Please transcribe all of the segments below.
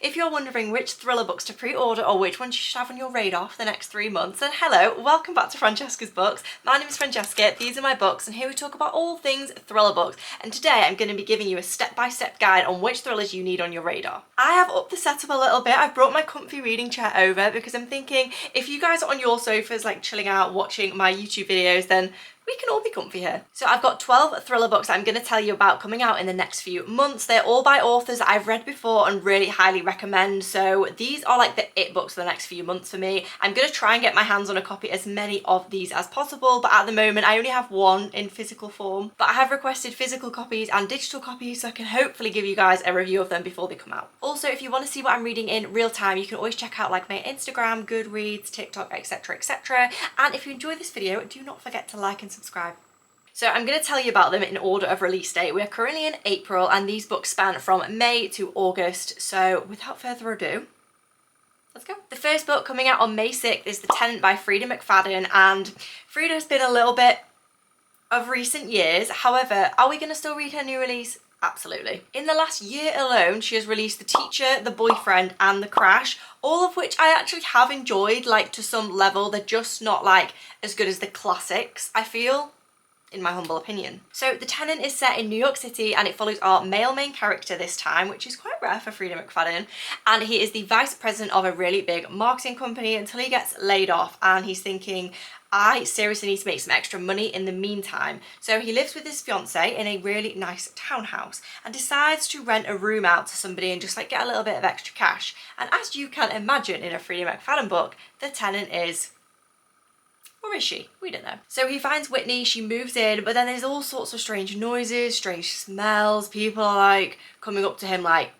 If you're wondering which thriller books to pre-order or which ones you should have on your radar for the next 3 months, then hello, welcome back to Francesca's Books. My name is Francesca, these are my books, and here we talk about all things thriller books. And today I'm going to be giving you a step-by-step guide on which thrillers you need on your radar. I have upped the setup a little bit. I've brought my comfy reading chair over because I'm thinking if you guys are on your sofas like chilling out watching my YouTube videos, then we can all be comfy here. So I've got 12 thriller books that I'm going to tell you about coming out in the next few months. They're all by authors that I've read before and really highly recommend. So these are like the it books for the next few months for me. I'm going to try and get my hands on a copy as many of these as possible, but at the moment I only have one in physical form. But I have requested physical copies and digital copies so I can hopefully give you guys a review of them before they come out. Also, if you want to see what I'm reading in real time, you can always check out like my Instagram, Goodreads, TikTok, etc, etc. And if you enjoy this video, do not forget to like and subscribe. So I'm going to tell you about them in order of release date. We are currently in April and these books span from May to August. So without further ado, let's go. The first book coming out on May 6th is The Tenant by Freida McFadden, and Freida's been a little bit of recent years. However, are we going to still read her new release? Absolutely. In the last year alone, she has released The Teacher, The Boyfriend and The Crash, all of which I actually have enjoyed, like to some level. They're just not like as good as the classics, I feel, in my humble opinion. So The Tenant is set in New York City and it follows our male main character this time, which is quite rare for Freida McFadden, and he is the vice president of a really big marketing company until he gets laid off and he's thinking, I seriously need to make some extra money in the meantime. So he lives with his fiance in a really nice townhouse and decides to rent a room out to somebody and just like get a little bit of extra cash. And as you can imagine in a Freida McFadden book, the tenant is, or is she? We don't know. So he finds Whitney, she moves in, but then there's all sorts of strange noises, strange smells. People are like coming up to him like,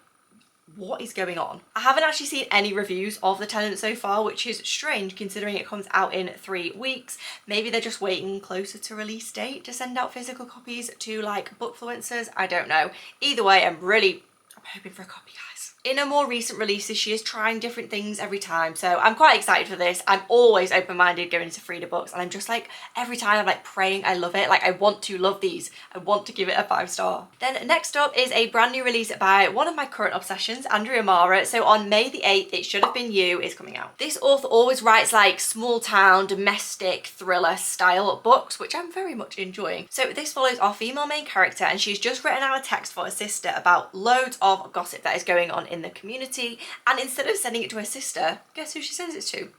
what is going on? I haven't actually seen any reviews of The Tenant so far, which is strange considering it comes out in 3 weeks. Maybe they're just waiting closer to release date to send out physical copies to like bookfluencers. I don't know. Either way, I'm hoping for a copy, guys. In her more recent releases, she is trying different things every time, so I'm quite excited for this. I'm always open-minded going into Freida books, and I'm just like, every time I'm like praying I love it. Like, I want to love these. I want to give it a 5-star. Then next up is a brand new release by one of my current obsessions, Andrea Mara. So on May the 8th, It Should Have Been You is coming out. This author always writes like small town, domestic, thriller style books, which I'm very much enjoying. So this follows our female main character, and she's just written out a text for her sister about loads of gossip that is going on in the community, and instead of sending it to her sister, guess who she sends it to?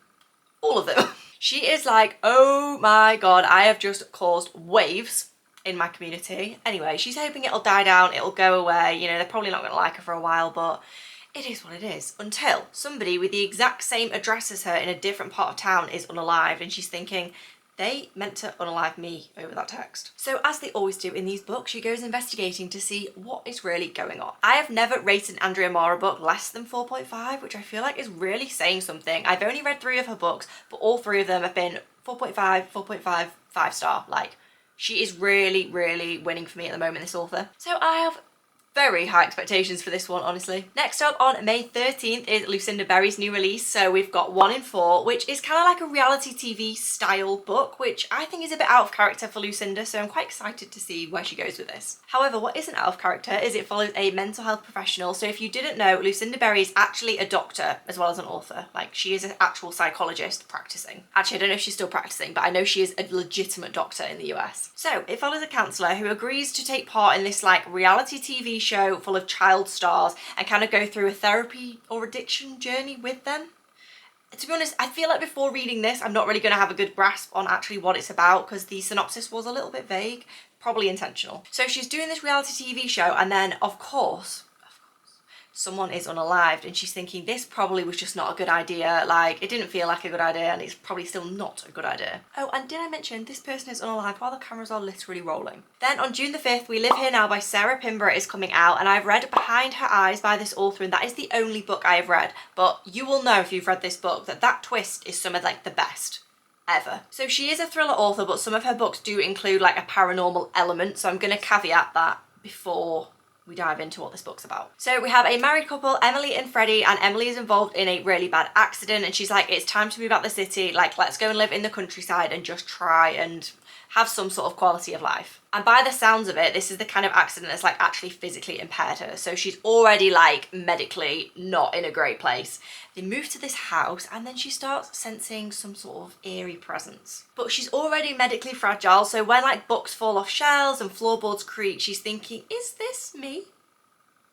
All of them. She is like, oh my god, I have just caused waves in my community. Anyway, she's hoping it'll die down, it'll go away, you know, they're probably not going to like her for a while, but it is what it is. Until somebody with the exact same address as her in a different part of town is unalived, and she's thinking, they meant to unalive me over that text. So as they always do in these books, she goes investigating to see what is really going on. I have never rated an Andrea Mara book less than 4.5, which I feel like is really saying something. I've only read 3 of her books, but all 3 of them have been 4.5, 4.5, 5-star. Like, she is really, really winning for me at the moment, this author. So I have very high expectations for this one, honestly. Next up on May 13th is Lucinda Berry's new release. So we've got 1 in 4, which is kind of like a reality TV style book, which I think is a bit out of character for Lucinda, so I'm quite excited to see where she goes with this. However, what isn't out of character is it follows a mental health professional. So if you didn't know, Lucinda Berry is actually a doctor as well as an author. Like, she is an actual psychologist practicing. Actually, I don't know if she's still practicing, but I know she is a legitimate doctor in the US. So it follows a counsellor who agrees to take part in this like reality TV show full of child stars and kind of go through a therapy or addiction journey with them. To be honest, I feel like before reading this, I'm not really going to have a good grasp on actually what it's about because the synopsis was a little bit vague, probably intentional. So she's doing this reality TV show, and then of course, someone is unalived, and she's thinking this probably was just not a good idea. Like, it didn't feel like a good idea, and it's probably still not a good idea. Oh, and did I mention this person is unalived while the cameras are literally rolling? Then on June the 5th, We Live Here Now by Sarah Pinborough is coming out, and I've read Behind Her Eyes by this author, and that is the only book I have read. But you will know if you've read this book that that twist is some of like the best ever. So she is a thriller author, but some of her books do include like a paranormal element, so I'm going to caveat that before we dive into what this book's about. So we have a married couple, Emily and Freddie, and Emily is involved in a really bad accident, and she's like, it's time to move out the city, like, let's go and live in the countryside and just try and have some sort of quality of life. And by the sounds of it, this is the kind of accident that's like actually physically impaired her. So she's already like medically not in a great place. They move to this house and then she starts sensing some sort of eerie presence. But she's already medically fragile, so when like books fall off shelves and floorboards creak, she's thinking, is this me?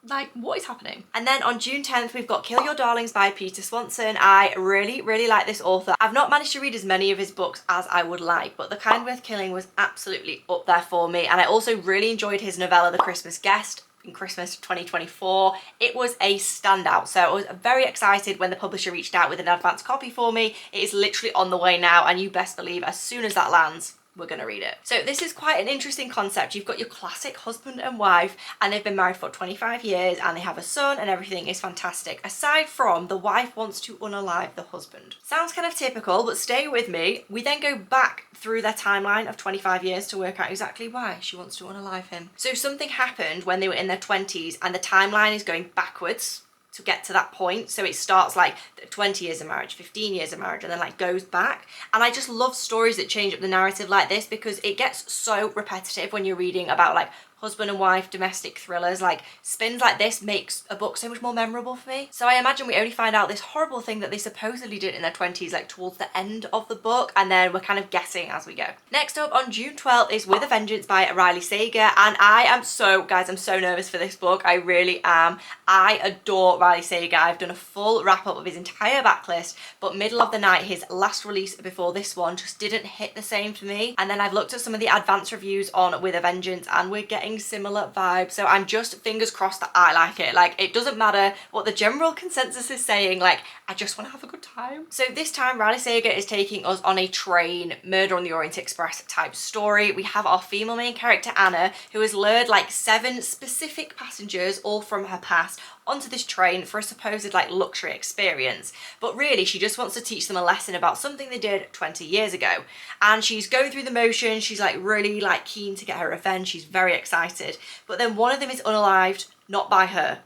Like, what is happening? And then on June 10th, we've got Kill Your Darlings by Peter Swanson. I really, really like this author. I've not managed to read as many of his books as I would like, but The Kind Worth Killing was absolutely up there for me. And I also really enjoyed his novella, The Christmas Guest, in Christmas 2024. It was a standout. So I was very excited when the publisher reached out with an advance copy for me. It is literally on the way now, and you best believe as soon as that lands, we're gonna read it. So this is quite an interesting concept. You've got your classic husband and wife, and they've been married for 25 years and they have a son and everything is fantastic. Aside from the wife wants to unalive the husband. Sounds kind of typical, but stay with me. We then go back through their timeline of 25 years to work out exactly why she wants to unalive him. So something happened when they were in their 20s and the timeline is going backwards to get to that point. So it starts like 20 years of marriage, 15 years of marriage, and then like goes back. And I just love stories that change up the narrative like this because it gets so repetitive when you're reading about like husband and wife domestic thrillers. Like spins like this makes a book so much more memorable for me. So I imagine we only find out this horrible thing that they supposedly did in their 20s like towards the end of the book, and then we're kind of guessing as we go. Next up on June 12th is With a Vengeance by Riley Sager, and I am so, guys, I'm so nervous for this book. I really am. I adore Riley Sager. I've done a full wrap up of his entire backlist, but Middle of the Night, his last release before this one, just didn't hit the same for me. And then I've looked at some of the advanced reviews on With a Vengeance and we're getting similar vibes, so I'm just fingers crossed that I like it. Like, it doesn't matter what the general consensus is saying, like, I just want to have a good time. So this time Riley Sager is taking us on a train Murder on the Orient Express type story. We have our female main character Anna, who has lured like 7 specific passengers, all from her past, onto this train for a supposed like luxury experience, but really she just wants to teach them a lesson about something they did 20 years ago. And she's going through the motions, she's like really like keen to get her revenge, she's very excited, but then one of them is unalived, not by her,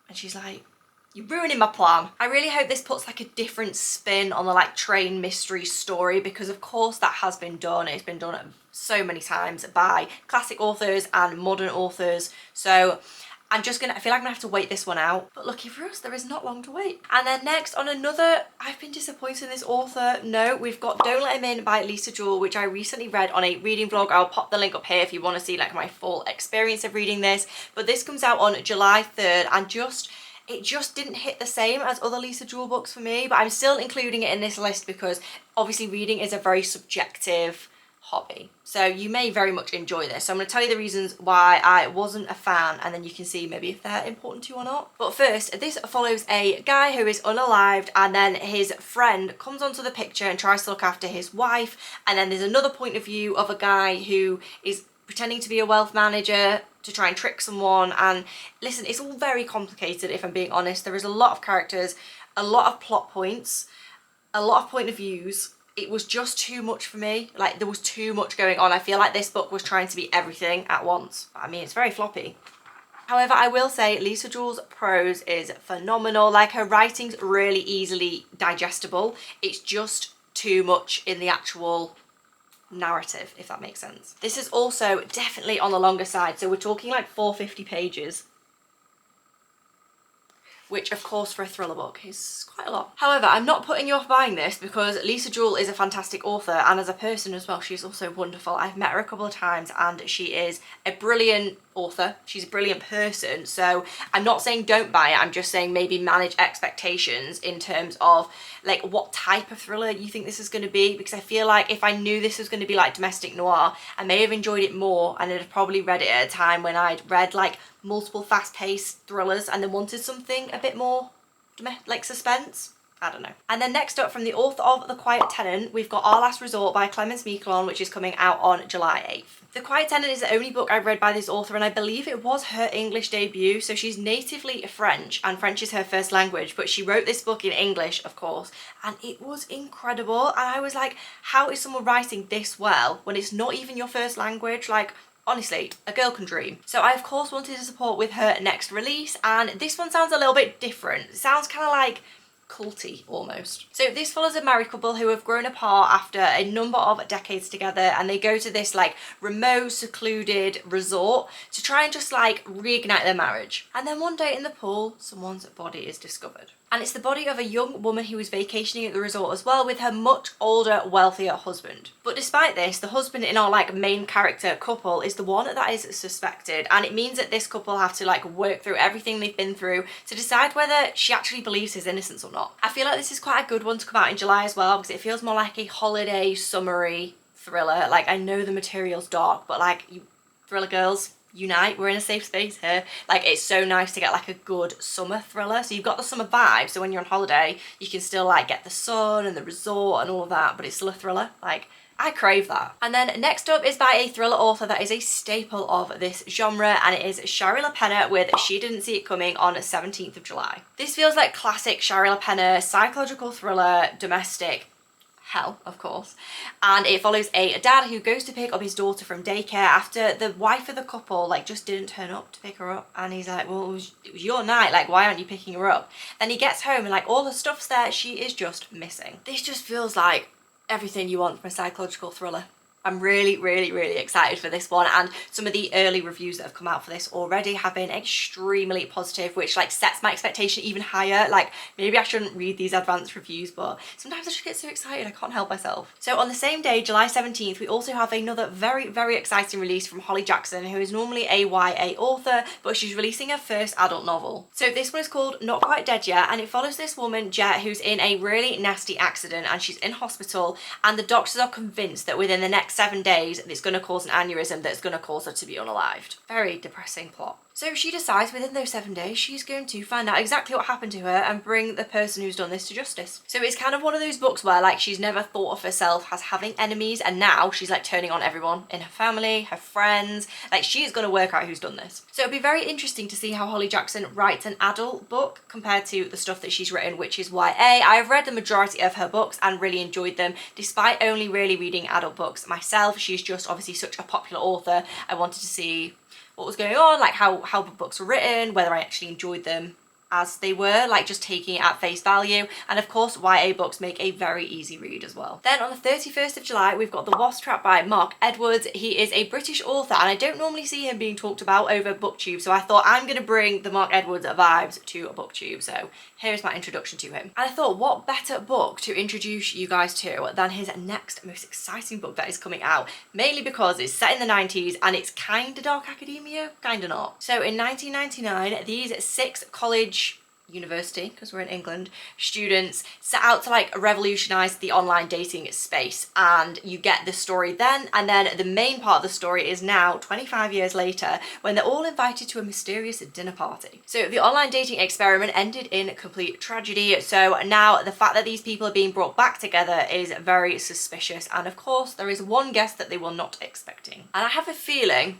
and she's like, you're ruining my plan. I really hope this puts like a different spin on the like train mystery story, because of course that has been done. It's been done so many times by classic authors and modern authors, so I feel like I'm gonna have to wait this one out. But lucky for us, there is not long to wait. And then next on another, I've been disappointed in this author. No, we've got Don't Let Him In by Lisa Jewell, which I recently read on a reading vlog. I'll pop the link up here if you want to see like my full experience of reading this. But this comes out on July 3rd, and it just didn't hit the same as other Lisa Jewell books for me, but I'm still including it in this list because obviously reading is a very subjective hobby, so you may very much enjoy this. So I'm going to tell you the reasons why I wasn't a fan, and then you can see maybe if they're important to you or not. But first, this follows a guy who is unalived, and then his friend comes onto the picture and tries to look after his wife, and then there's another point of view of a guy who is pretending to be a wealth manager to try and trick someone. And listen, it's all very complicated, if I'm being honest. There is a lot of characters, a lot of plot points, a lot of point of views. It was just too much for me. Like, there was too much going on. I feel like this book was trying to be everything at once. I mean, it's very floppy. However, I will say Lisa Jewell's prose is phenomenal. Like, her writing's really easily digestible. It's just too much in the actual narrative, if that makes sense. This is also definitely on the longer side. So we're talking like 450 pages. Which of course for a thriller book is quite a lot. However, I'm not putting you off buying this because Lisa Jewell is a fantastic author, and as a person as well, she's also wonderful. I've met her a couple of times and she is a brilliant author. She's a brilliant person. So I'm not saying don't buy it, I'm just saying maybe manage expectations in terms of like what type of thriller you think this is going to be, because I feel like if I knew this was going to be like domestic noir, I may have enjoyed it more, and I'd have probably read it at a time when I'd read like multiple fast-paced thrillers and then wanted something a bit more like suspense. I don't know. And then next up, from the author of The Quiet Tenant, we've got Our Last Resort by Clemence Miquelon, which is coming out on July 8th. The Quiet Tenant is the only book I've read by this author, and I believe it was her English debut. So she's natively French, and French is her first language, but she wrote this book in English, of course, and it was incredible. And I was like, how is someone writing this well when it's not even your first language? Like, honestly, a girl can dream. So I of course wanted to support with her next release, and this one sounds a little bit different. It sounds kind of like culty almost. So this follows a married couple who have grown apart after a number of decades together, and they go to this like remote, secluded resort to try and just like reignite their marriage. And then one day in the pool, someone's body is discovered. And it's the body of a young woman who was vacationing at the resort as well with her much older, wealthier husband. But despite this, the husband in our like main character couple is the one that is suspected, and it means that this couple have to like work through everything they've been through to decide whether she actually believes his innocence or not. I feel like this is quite a good one to come out in July as well, because it feels more like a holiday, summery thriller. Like, I know the material's dark, but like, you thriller girls, unite, we're in a safe space here. Like, it's so nice to get like a good summer thriller. So you've got the summer vibe, so when you're on holiday you can still like get the sun and the resort and all of that, but it's still a thriller. Like, I crave that. And then next up is by a thriller author that is a staple of this genre, and it is Shari LaPenna with She Didn't See It Coming on 17th of July. This feels like classic Shari LaPenna psychological thriller, domestic hell, of course. And it follows a dad who goes to pick up his daughter from daycare after the wife of the couple like just didn't turn up to pick her up, and he's like, well, it was your night, like why aren't you picking her up? Then he gets home and like all her stuff's there, she is just missing. This just feels like everything you want from a psychological thriller. I'm really, really, really excited for this one, and some of the early reviews that have come out for this already have been extremely positive, which like sets my expectation even higher. Like, maybe I shouldn't read these advanced reviews, but sometimes I just get so excited I can't help myself. So on the same day, July 17th, we also have another very, very exciting release from Holly Jackson, who is normally a YA author, but she's releasing her first adult novel. So this one is called Not Quite Dead Yet, and it follows this woman, Jet, who's in a really nasty accident and she's in hospital, and the doctors are convinced that within the next 7 days it's going to cause an aneurysm that's going to cause her to be unalived. Very depressing plot. So she decides within those 7 days she's going to find out exactly what happened to her and bring the person who's done this to justice. So it's kind of one of those books where like she's never thought of herself as having enemies, and now she's like turning on everyone in her family, her friends. Like, she is going to work out who's done this. So it'll be very interesting to see how Holly Jackson writes an adult book compared to the stuff that she's written, which is YA. I've read the majority of her books and really enjoyed them, despite only really reading adult books myself. She's just obviously such a popular author. I wanted to see what was going on, like how the books were written, whether I actually enjoyed them as they were, like just taking it at face value. And of course, YA books make a very easy read as well. Then on the 31st of July, we've got The Wasp Trap by Mark Edwards. He is a British author, and I don't normally see him being talked about over booktube, so I thought I'm gonna bring the Mark Edwards vibes to a booktube. So here's my introduction to him. And I thought, what better book to introduce you guys to than his next most exciting book that is coming out, mainly because it's set in the 90s and it's kind of dark academia, kind of not. So in 1999, these 6 university, because we're in England, students set out to like revolutionize the online dating space, and you get the story then, and then the main part of the story is now 25 years later when they're all invited to a mysterious dinner party. So the online dating experiment ended in complete tragedy, so now the fact that these people are being brought back together is very suspicious, and of course there is one guest that they were not expecting. And I have a feeling,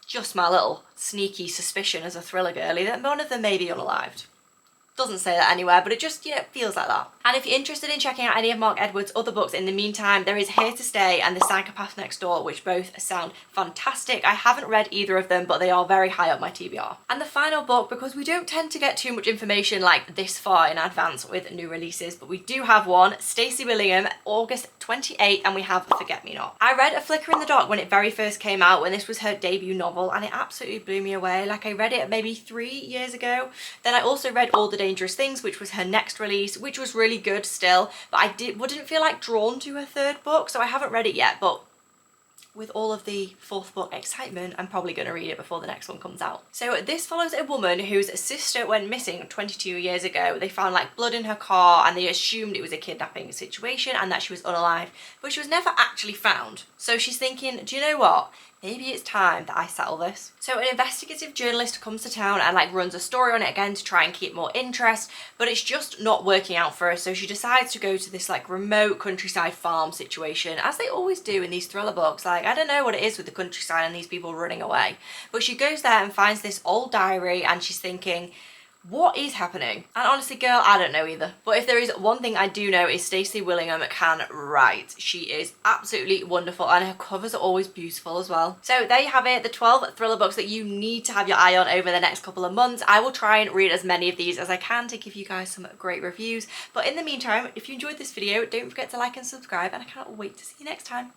just my little sneaky suspicion as a thriller girly, that one of them may be unalived. Doesn't say that anywhere, but it just, you know, feels like that. And if you're interested in checking out any of Mark Edwards' other books in the meantime, there is Here to Stay and The Psychopath Next Door, which both sound fantastic. I haven't read either of them, but they are very high up my TBR. And the final book, because we don't tend to get too much information like this far in advance with new releases, but we do have one, Stacey Willingham, August 28th, and we have Forget Me Not. I read A Flicker in the Dark when it very first came out, when this was her debut novel, and it absolutely blew me away. Like, I read it maybe 3 years ago. Then I also read All the Dangerous Things, which was her next release, which was really good still, but I wouldn't feel like drawn to her third book, so I haven't read it yet. But with all of the fourth book excitement, I'm probably going to read it before the next one comes out. So this follows a woman whose sister went missing 22 years ago. They found like blood in her car and they assumed it was a kidnapping situation and that she was unalive, but she was never actually found. So she's thinking, do you know what? Maybe it's time that I settle this. So an investigative journalist comes to town and like runs a story on it again to try and keep more interest, but it's just not working out for her. So she decides to go to this like remote countryside farm situation, as they always do in these thriller books. Like, I don't know what it is with the countryside and these people running away, but she goes there and finds this old diary and she's thinking, What is happening? And honestly, girl, I don't know either. But if there is one thing I do know is Stacey Willingham can write. She is absolutely wonderful and her covers are always beautiful as well. So there you have it, the 12 thriller books that you need to have your eye on over the next couple of months. I will try and read as many of these as I can to give you guys some great reviews. But in the meantime, if you enjoyed this video, don't forget to like and subscribe, and I cannot wait to see you next time.